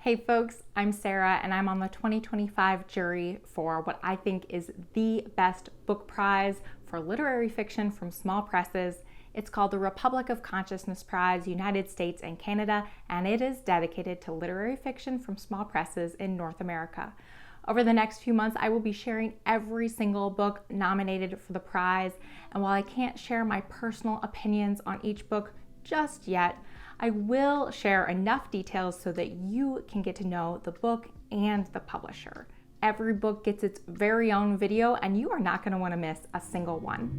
Hey folks, I'm Sarah and I'm on the 2025 jury for what I think is the best book prize for literary fiction from small presses. It's called the Republic of Consciousness Prize, United States and Canada, and it is dedicated to literary fiction from small presses in North America. Over the next few months, I will be sharing every single book nominated for the prize, and while I can't share my personal opinions on each book just yet, I will share enough details so that you can get to know the book and the publisher. Every book gets its very own video, and you are not going to want to miss a single one.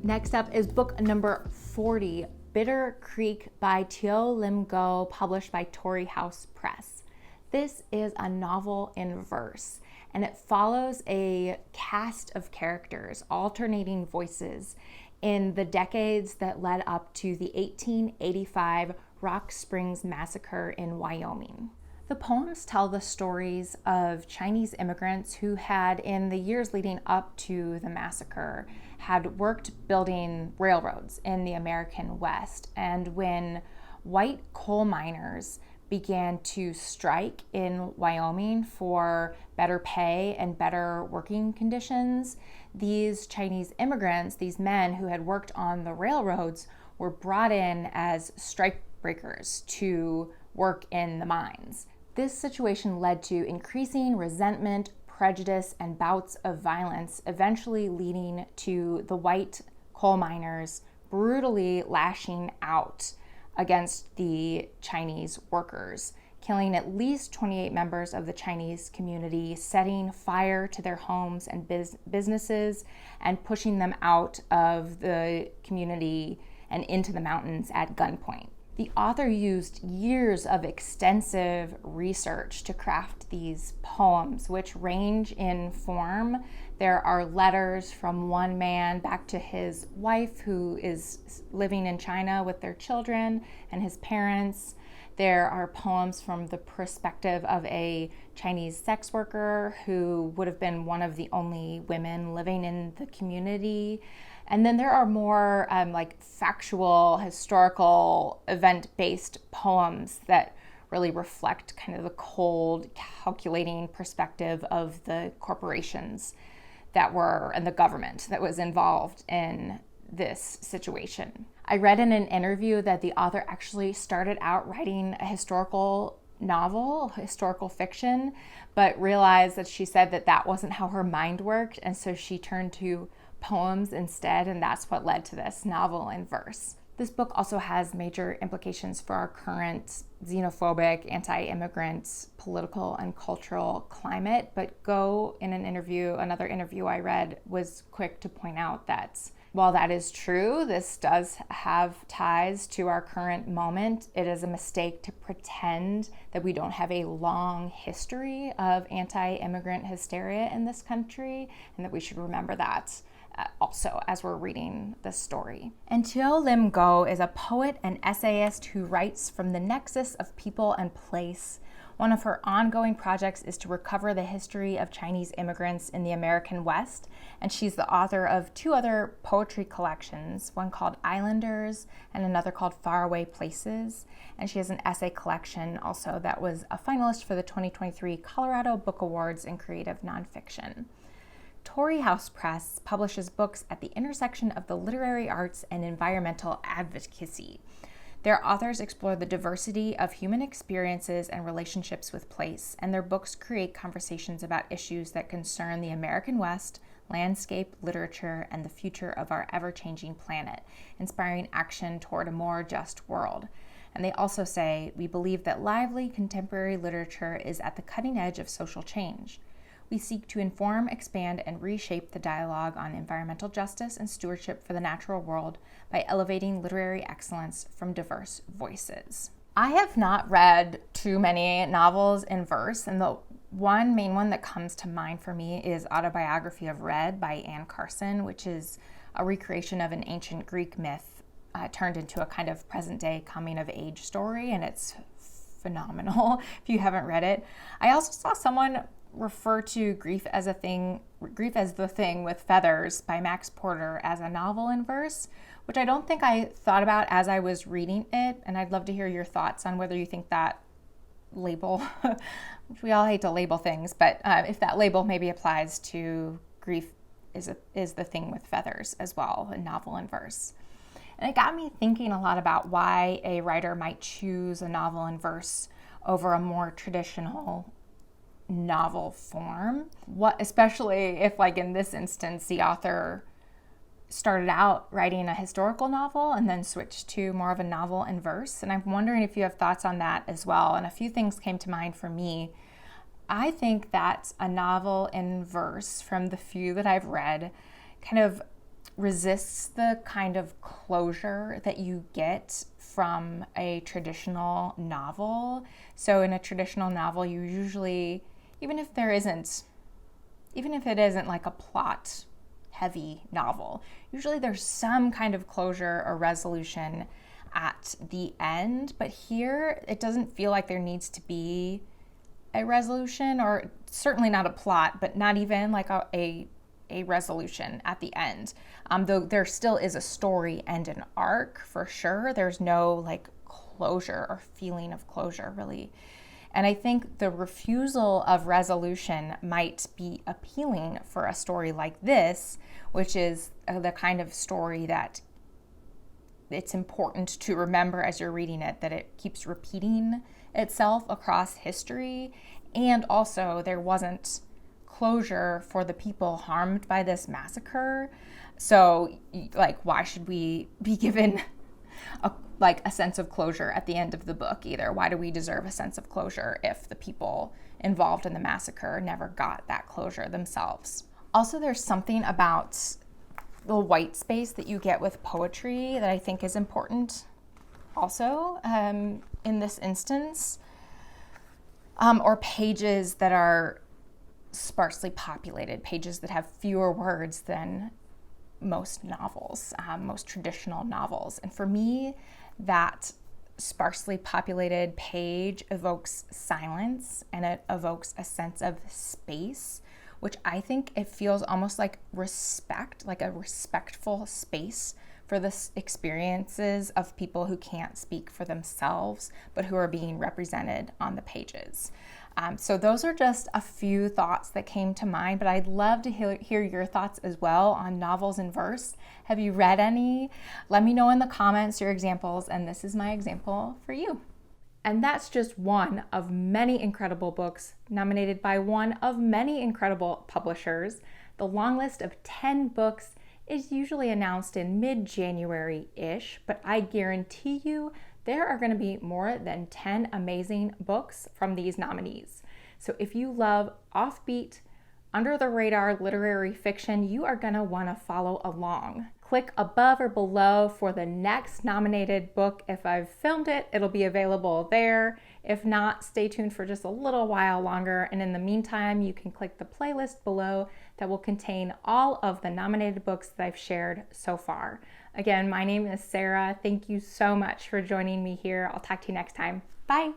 Next up is book number 40, Bitter Creek by Teow Lim Goh, published by Torrey House Press. This is a novel in verse, and it follows a cast of characters, alternating voices, in the decades that led up to the 1885 Rock Springs Massacre in Wyoming. The poems tell the stories of Chinese immigrants who had, in the years leading up to the massacre, had worked building railroads in the American West. And when white coal miners began to strike in Wyoming for better pay and better working conditions, these Chinese immigrants, these men who had worked on the railroads, were brought in as strike breakers to work in the mines. This situation led to increasing resentment, prejudice, and bouts of violence, eventually leading to the white coal miners brutally lashing out against the Chinese workers, killing at least 28 members of the Chinese community, setting fire to their homes and businesses, and pushing them out of the community and into the mountains at gunpoint. The author used years of extensive research to craft these poems, which range in form. There are letters from one man back to his wife, who is living in China with their children and his parents. There are poems from the perspective of a Chinese sex worker who would have been one of the only women living in the community. And then there are more factual, historical, event-based poems that really reflect kind of the cold, calculating perspective of the corporations and the government that was involved in this situation. I read in an interview that the author actually started out writing a historical novel, historical fiction, but realized that she said that wasn't how her mind worked, and so she turned to poems instead, and that's what led to this novel in verse. This book also has major implications for our current xenophobic, anti-immigrant political and cultural climate, but Goh, in another interview I read, was quick to point out that while that is true, this does have ties to our current moment. It is a mistake to pretend that we don't have a long history of anti-immigrant hysteria in this country, and that we should remember that also as we're reading this story. And Teow Lim Goh is a poet and essayist who writes from the nexus of people and place. One of her ongoing projects is to recover the history of Chinese immigrants in the American West, and she's the author of two other poetry collections, one called Islanders and another called Faraway Places. And she has an essay collection also that was a finalist for the 2023 Colorado Book Awards in creative nonfiction. Torrey House Press publishes books at the intersection of the literary arts and environmental advocacy. Their authors explore the diversity of human experiences and relationships with place, and their books create conversations about issues that concern the American West, landscape, literature, and the future of our ever-changing planet, inspiring action toward a more just world. And they also say, we believe that lively contemporary literature is at the cutting edge of social change. We seek to inform, expand, and reshape the dialogue on environmental justice and stewardship for the natural world by elevating literary excellence from diverse voices. I have not read too many novels in verse, and the main one that comes to mind for me is Autobiography of Red by Anne Carson, which is a recreation of an ancient Greek myth turned into a kind of present-day coming-of-age story, and it's phenomenal if you haven't read it. I also saw someone refer to Grief as the Thing with Feathers by Max Porter as a novel in verse, which I don't think I thought about as I was reading it. And I'd love to hear your thoughts on whether you think that label, which we all hate to label things, but if that label maybe applies to grief is the thing with feathers as well, a novel in verse. And it got me thinking a lot about why a writer might choose a novel in verse over a more traditional novel form. What, especially if, like in this instance, the author started out writing a historical novel and then switched to more of a novel in verse. And I'm wondering if you have thoughts on that as well. And a few things came to mind for me. I think that a novel in verse, from the few that I've read, kind of resists the kind of closure that you get from a traditional novel. So in a traditional novel, you usually, even if it isn't like a plot heavy novel, usually there's some kind of closure or resolution at the end. But here, it doesn't feel like there needs to be a resolution, or certainly not a plot, but not even like a resolution at the end. Though there still is a story and an arc for sure. There's no like closure or feeling of closure really. And I think the refusal of resolution might be appealing for a story like this, which is the kind of story that it's important to remember as you're reading it, that it keeps repeating itself across history. And also there wasn't closure for the people harmed by this massacre. So like, why should we be given a sense of closure at the end of the book either? Why do we deserve a sense of closure if the people involved in the massacre never got that closure themselves? Also, there's something about the white space that you get with poetry that I think is important also in this instance, or pages that are sparsely populated, pages that have fewer words than most novels, most traditional novels. And for me, that sparsely populated page evokes silence, and it evokes a sense of space, which I think it feels almost like respect, like a respectful space for the experiences of people who can't speak for themselves, but who are being represented on the pages. So those are just a few thoughts that came to mind, but I'd love to hear your thoughts as well on novels in verse. Have you read any? Let me know in the comments your examples, and this is my example for you. And that's just one of many incredible books nominated by one of many incredible publishers. The long list of 10 books is usually announced in mid-January-ish, but I guarantee you there are going to be more than 10 amazing books from these nominees. So if you love offbeat, under-the-radar literary fiction, you are going to want to follow along. Click above or below for the next nominated book. If I've filmed it, it'll be available there. If not, stay tuned for just a little while longer. And in the meantime, you can click the playlist below that will contain all of the nominated books that I've shared so far. Again, my name is Sarah. Thank you so much for joining me here. I'll talk to you next time. Bye.